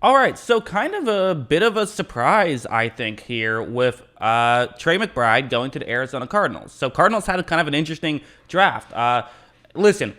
All right, so kind of a bit of a surprise, I think, here with Trey McBride going to the Arizona Cardinals. So Cardinals had kind of an interesting draft. Listen,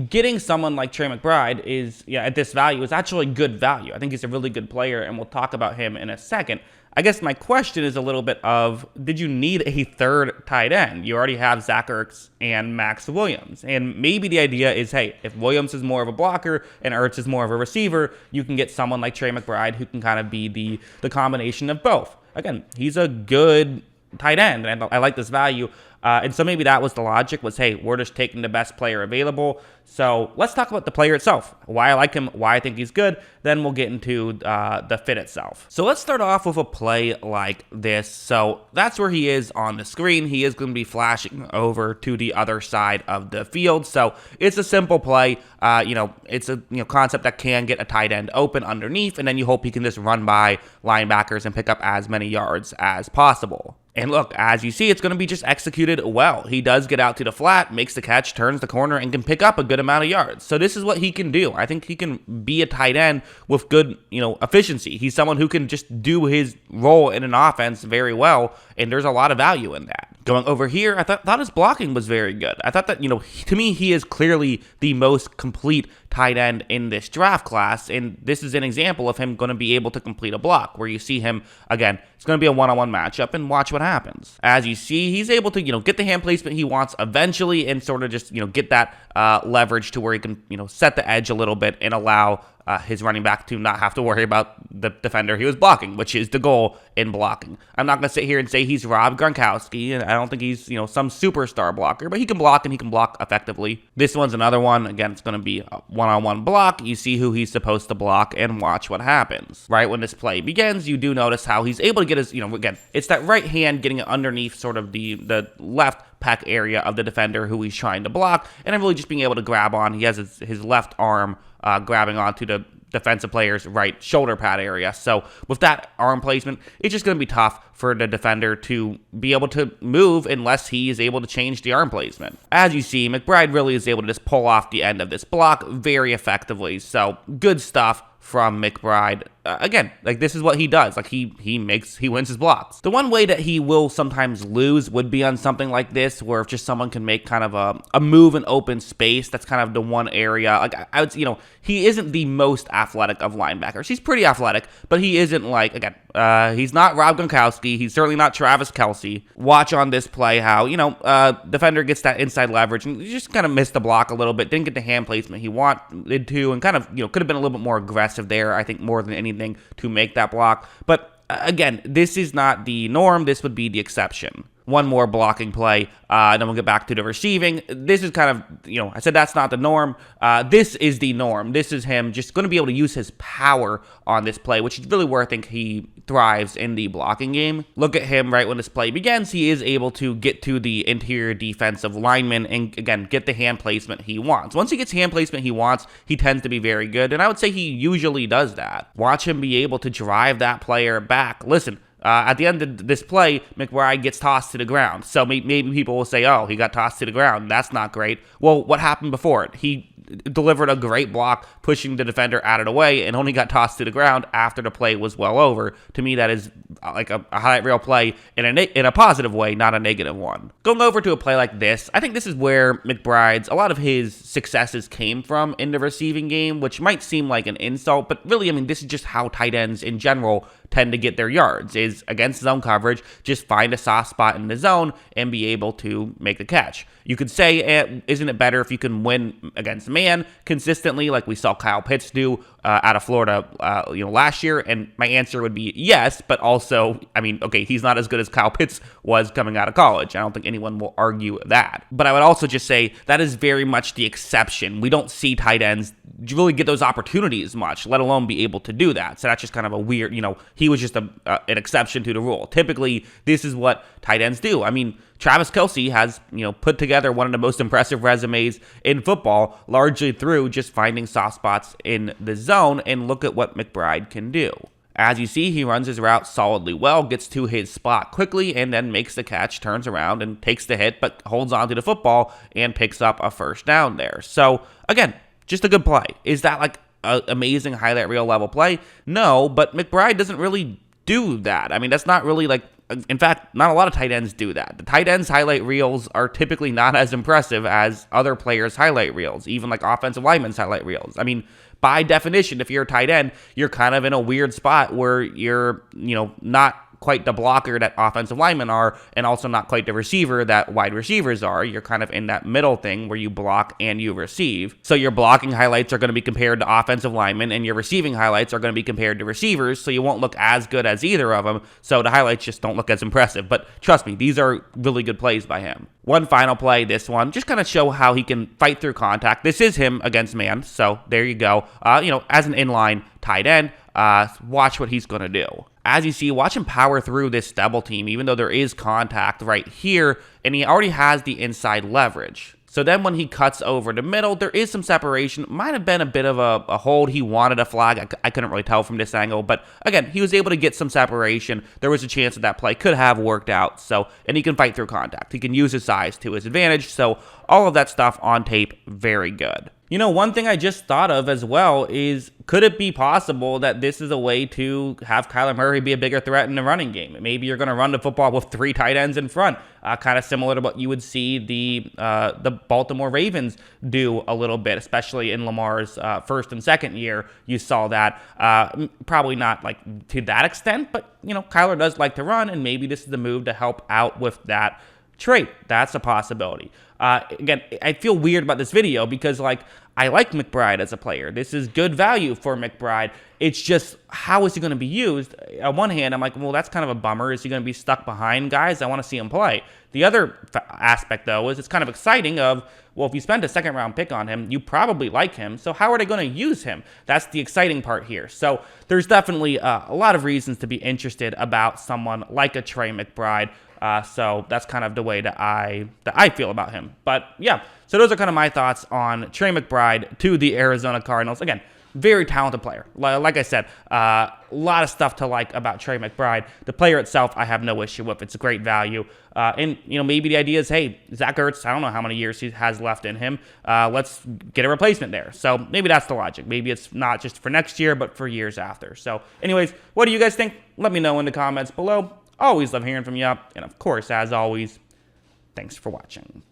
getting someone like Trey McBride at this value is actually good value. I think he's a really good player, and we'll talk about him in a second. I guess my question is a little bit of, did you need a third tight end? You already have Zach Ertz and Max Williams. And maybe the idea is, hey, if Williams is more of a blocker and Ertz is more of a receiver, you can get someone like Trey McBride who can kind of be the combination of both. Again, he's a good tight end, and I like this value. And so maybe that was the logic was, hey, we're just taking the best player available. So let's talk about the player itself, why I like him, why I think he's good. Then we'll get into the fit itself. So let's start off with a play like this. So that's where he is on the screen. He is going to be flashing over to the other side of the field. So it's a simple play. It's a concept that can get a tight end open underneath, and then you hope he can just run by linebackers and pick up as many yards as possible. And look, as you see, it's going to be just executed well. He does get out to the flat, makes the catch, turns the corner, and can pick up a good amount of yards. So this is what he can do. I think he can be a tight end with good, efficiency. He's someone who can just do his role in an offense very well, and there's a lot of value in that. Going over here, I thought his blocking was very good. I thought that, to me, he is clearly the most complete tight end in this draft class, and this is an example of him going to be able to complete a block, where you see him, again, it's going to be a one-on-one matchup, and watch what happens. As you see, he's able to, get the hand placement he wants eventually, and sort of just, get that leverage to where he can, set the edge a little bit and allow his running back to not have to worry about the defender he was blocking, which is the goal in blocking. I'm not going to sit here and say he's Rob Gronkowski, and I don't think he's, some superstar blocker, but he can block, and he can block effectively. This one's another one. Again, it's going to be a one-on-one block. You see who he's supposed to block and watch what happens. Right when this play begins, you do notice how he's able to get his, again, it's that right hand getting it underneath sort of the left pec area of the defender who he's trying to block, and then really just being able to grab on. He has his left arm grabbing onto the defensive player's right shoulder pad area. So with that arm placement, it's just going to be tough for the defender to be able to move unless he is able to change the arm placement. As you see, McBride really is able to just pull off the end of this block very effectively. So good stuff from McBride. Again, this is what he does. He wins his blocks. The one way that he will sometimes lose would be on something like this, where if just someone can make kind of a move in open space, that's kind of the one area. I would, he isn't the most athletic of linebackers. He's pretty athletic, but he isn't he's not Rob Gronkowski. He's certainly not Travis Kelce. Watch on this play how, defender gets that inside leverage and just kind of missed the block a little bit, didn't get the hand placement he wanted to, and kind of, could have been a little bit more aggressive there, I think, more than anything to make that block. But again, this is not the norm. This would be the exception. One more blocking play, and then we'll get back to the receiving. This is kind of, I said that's not the norm. This is the norm. This is him just going to be able to use his power on this play, which is really where I think he thrives in the blocking game. Look at him right when this play begins. He is able to get to the interior defensive lineman and, again, get the hand placement he wants. Once he gets hand placement he wants, he tends to be very good, and I would say he usually does that. Watch him be able to drive that player back. Listen, at the end of this play, McBride gets tossed to the ground. So maybe people will say, oh, he got tossed to the ground. That's not great. Well, what happened before it? He delivered a great block, pushing the defender out of the way, and only got tossed to the ground after the play was well over. To me, that is like a highlight reel play in a positive way, not a negative one. Going over to a play like this, I think this is where a lot of his successes came from in the receiving game, which might seem like an insult, but really, this is just how tight ends in general tend to get their yards, is against zone coverage, just find a soft spot in the zone and be able to make the catch. You could say, isn't it better if you can win against man consistently, like we saw Kyle Pitts do out of Florida, last year? And my answer would be yes, but also, okay, he's not as good as Kyle Pitts was coming out of college. I don't think anyone will argue that. But I would also just say that is very much the exception. We don't see tight ends really get those opportunities much, let alone be able to do that. So that's just kind of a weird, he was just an exception to the rule. Typically, this is what tight ends do. Travis Kelce has, put together one of the most impressive resumes in football, largely through just finding soft spots in the zone, and look at what McBride can do. As you see, he runs his route solidly well, gets to his spot quickly, and then makes the catch, turns around, and takes the hit, but holds on to the football and picks up a first down there. So, again, just a good play. Is that amazing highlight reel level play? No, but McBride doesn't really do that. I mean, that's not really like, in fact, not a lot of tight ends do that. The tight ends' highlight reels are typically not as impressive as other players' highlight reels, even like offensive linemen's highlight reels. I mean, by definition, if you're a tight end, you're kind of in a weird spot where you're, not quite the blocker that offensive linemen are, and also not quite the receiver that wide receivers are. You're kind of in that middle thing where you block and you receive. So your blocking highlights are going to be compared to offensive linemen, and your receiving highlights are going to be compared to receivers, so you won't look as good as either of them, so the highlights just don't look as impressive. But trust me, these are really good plays by him. One final play, this one, just kind of show how he can fight through contact. This is him against man, so there you go. As an inline tight end, watch what he's going to do. As you see, watch him power through this double team, even though there is contact right here, and he already has the inside leverage. So then when he cuts over the middle, there is some separation. Might have been a bit of a hold. He wanted a flag. I couldn't really tell from this angle, but again, he was able to get some separation. There was a chance that play could have worked out. And he can fight through contact. He can use his size to his advantage. So all of that stuff on tape, very good. One thing I just thought of as well is, could it be possible that this is a way to have Kyler Murray be a bigger threat in the running game? Maybe you're going to run the football with 3 tight ends in front, kind of similar to what you would see the Baltimore Ravens do a little bit, especially in Lamar's first and second year. You saw that, probably not like to that extent, but Kyler does like to run, and maybe this is the move to help out with that trait. That's a possibility. Again, I feel weird about this video because I like McBride as a player. This is good value for McBride. It's just, how is he going to be used? On one hand, I'm like, well, that's kind of a bummer. Is he going to be stuck behind guys? I want to see him play. The other aspect, though, is it's kind of exciting of, well, if you spend a second-round pick on him, you probably like him. So how are they going to use him? That's the exciting part here. So there's definitely a lot of reasons to be interested about someone like a Trey McBride. So that's kind of the way that I feel about him. But yeah, so those are kind of my thoughts on Trey McBride to the Arizona Cardinals. Again, very talented player. Like I said, a lot of stuff to like about Trey McBride. The player itself, I have no issue with. It's a great value. And maybe the idea is, hey, Zach Ertz, I don't know how many years he has left in him. Let's get a replacement there. So maybe that's the logic. Maybe it's not just for next year, but for years after. So anyways, what do you guys think? Let me know in the comments below. Always love hearing from you. And of course, as always, thanks for watching.